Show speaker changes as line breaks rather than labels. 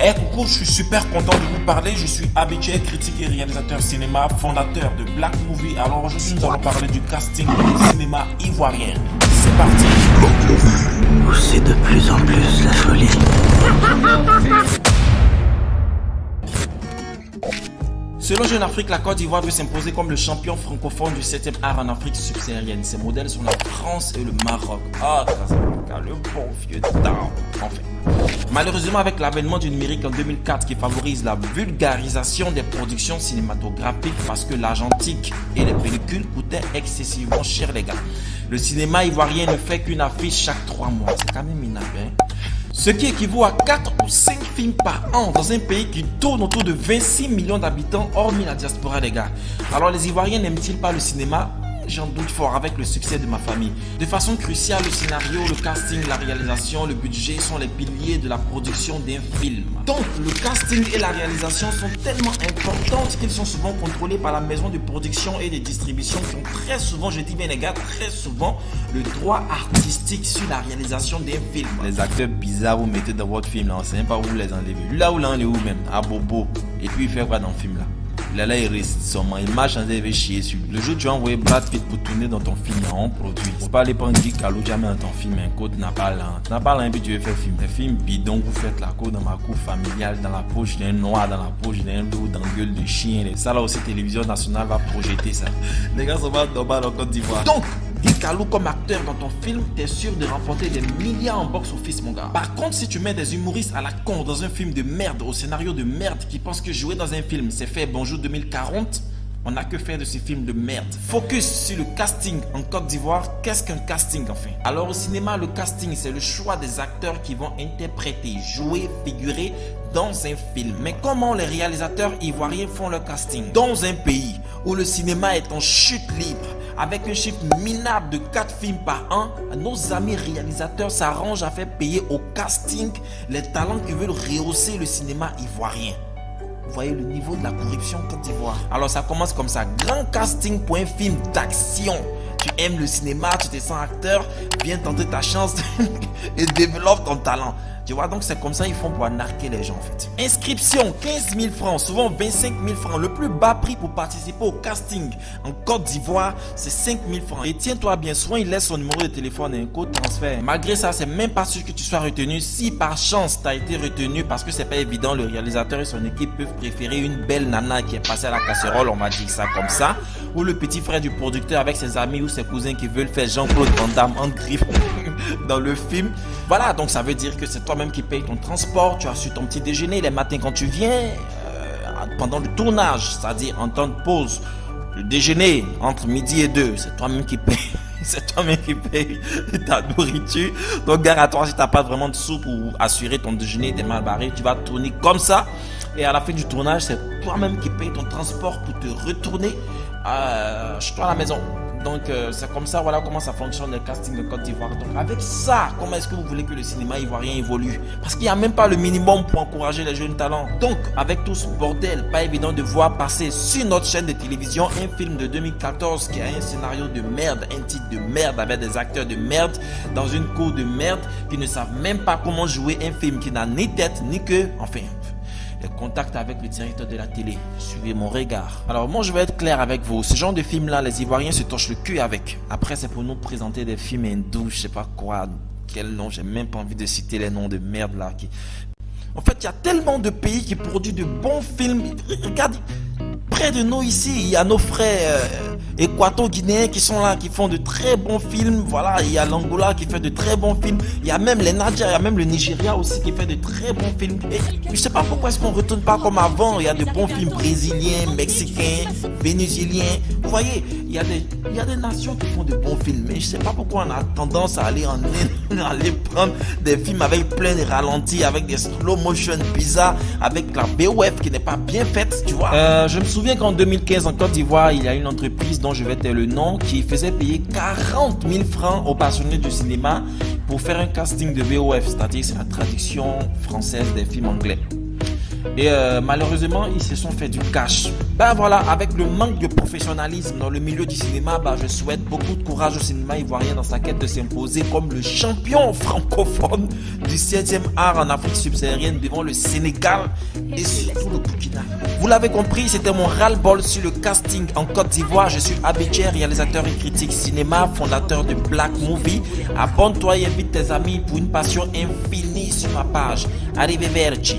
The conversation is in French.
Eh coucou, je suis super content de vous parler. Je suis habitué, critique et réalisateur cinéma, fondateur de Black Movie. Alors aujourd'hui, nous allons parler du casting du cinéma ivoirien. C'est parti.
C'est de plus en plus la folie.
Selon Jeune Afrique, la Côte d'Ivoire veut s'imposer comme le champion francophone du 7e art en Afrique subsaharienne. Ses modèles sont la France et le Maroc. Ah, Casablanca, le bon vieux temps. Enfin. Malheureusement, avec l'avènement du numérique en 2004 qui favorise la vulgarisation des productions cinématographiques parce que l'argentique et les pellicules coûtaient excessivement cher, les gars. Le cinéma ivoirien ne fait qu'une affiche chaque 3 mois. C'est quand même minable, hein? Ce qui équivaut à 4 ou 5 films par an dans un pays qui tourne autour de 26 millions d'habitants, hormis la diaspora, les gars. Alors les Ivoiriens n'aiment-ils pas le cinéma? J'en doute fort avec le succès de Ma Famille. De façon cruciale, le scénario, le casting, la réalisation, le budget sont les piliers de la production d'un film. Donc, le casting et la réalisation sont tellement importantes qu'ils sont souvent contrôlés par la maison de production et de distribution qui ont très souvent, je dis bien les gars, très souvent, le droit artistique sur la réalisation d'un film. Les acteurs bizarres vous mettez dans votre film là, on ne sait même pas où vous les enlevez. Là où là, on est où même? À Bobo. Et puis il fait quoi dans le film là? Là, il reste seulement, il marche en train de chier sur lui. Le jour où tu as envoyé Brad Pitt pour tourner dans ton film, on produit. Faut pas aller prendre Guy Calou jamais dans ton film, un code n'a pas là. Tu n'as pas là, et puis tu veux faire film. Un film bidon, vous faites la cour dans ma cour familiale, dans la poche d'un noir, dans la poche d'un loup, dans la gueule de chien. Ça là aussi, Télévision Nationale va projeter ça. Les gars sont pas normal en Côte d'Ivoire. Donc, Guy Calou comme acteur dans ton film, t'es sûr de remporter des milliards en box-office, mon gars. Par contre, si tu mets des humoristes à la con dans un film de merde, au scénario de merde, qui pensent que jouer dans un film, c'est fait Bonjour 2040, on n'a que faire de ces films de merde. Focus sur le casting en Côte d'Ivoire. Qu'est-ce qu'un casting enfin? Alors au cinéma, le casting, c'est le choix des acteurs qui vont interpréter, jouer, figurer dans un film. Mais comment les réalisateurs ivoiriens font leur casting? Dans un pays où le cinéma est en chute libre, avec un chiffre minable de 4 films par an, nos amis réalisateurs s'arrangent à faire payer au casting les talents qui veulent rehausser le cinéma ivoirien. Vous voyez le niveau de la corruption en Côte d'Ivoire. Alors ça commence comme ça. Grand casting pour un film d'action. Tu aimes le cinéma, tu te sens acteur, viens tenter ta chance et développe ton talent. Tu vois, donc c'est comme ça ils font pour narquer les gens en fait. Inscription 15 000 francs, souvent 25 000 francs. Le plus bas prix pour participer au casting en Côte d'Ivoire, c'est 5 000 francs. Et tiens-toi bien, souvent il laisse son numéro de téléphone et un code transfert. Malgré ça, c'est même pas sûr que tu sois retenu. Si par chance tu as été retenu, parce que c'est pas évident, le réalisateur et son équipe peuvent préférer une belle nana qui est passée à la casserole, on va dire ça comme ça, ou le petit frère du producteur avec ses amis ou ses cousins qui veulent faire Jean-Claude Van Damme en griffe dans le film. Voilà, donc ça veut dire que c'est toi-même qui paye ton transport, tu as su ton petit déjeuner les matins quand tu viens, pendant le tournage, c'est-à-dire en temps de pause, le déjeuner entre midi et 2, c'est toi-même qui paye. C'est toi-même qui paye ta nourriture. Donc gare à toi, si tu n'as pas vraiment de sous pour assurer ton déjeuner, t'es mal barré, tu vas tourner comme ça. Et à la fin du tournage, c'est toi-même qui paye ton transport pour te retourner chez toi à la maison. Donc c'est comme ça, voilà comment ça fonctionne le casting de Côte d'Ivoire. Donc avec ça, comment est-ce que vous voulez que le cinéma ivoirien évolue? Parce qu'il n'y a même pas le minimum pour encourager les jeunes talents. Donc avec tout ce bordel, pas évident de voir passer sur notre chaîne de télévision un film de 2014 qui a un scénario de merde, un titre de merde avec des acteurs de merde dans une cour de merde qui ne savent même pas comment jouer un film qui n'a ni tête ni queue, enfin... les contacts avec le directeur de la télé. Suivez mon regard. Alors moi je vais être clair avec vous. Ce genre de film là, les Ivoiriens se torchent le cul avec. Après c'est pour nous présenter des films hindous, je sais pas quoi. Quel nom, j'ai même pas envie de citer les noms de merde là. En fait il y a tellement de pays qui produisent de bons films. Regarde, près de nous ici, il y a nos frères équato-guinéens qui sont là, qui font de très bons films. Voilà, il y a l'Angola qui fait de très bons films. Il y a même les Nigeria, il y a même le Nigeria aussi qui fait de très bons films. Et je sais pas pourquoi est-ce qu'on retourne pas comme avant. Il y a de bons films brésiliens, mexicains, vénézuéliens. Vous voyez, il y a des nations qui font de bons films. Mais je sais pas pourquoi on a tendance à aller en Inde, à aller prendre des films avec plein de ralentis, avec des slow motion bizarres, avec la VOF qui n'est pas bien faite, tu vois. Je me souviens qu'en 2015 en Côte d'Ivoire, il y a une entreprise dont je vais taire le nom qui faisait payer 40 000 francs aux passionnés du cinéma pour faire un casting de VOF, c'est-à-dire c'est la traduction française des films anglais. Et malheureusement, ils se sont fait du cash. Ben voilà, avec le manque de professionnalisme dans le milieu du cinéma, je souhaite beaucoup de courage au cinéma ivoirien dans sa quête de s'imposer comme le champion francophone du 7e art en Afrique subsaharienne devant le Sénégal et surtout le Burkina. Vous l'avez compris, c'était mon ras-le-bol sur le casting en Côte d'Ivoire. Je suis Abidjan, réalisateur et critique cinéma, fondateur de Black Movie. Abonne-toi et invite tes amis pour une passion infinie sur ma page. Arrivederci.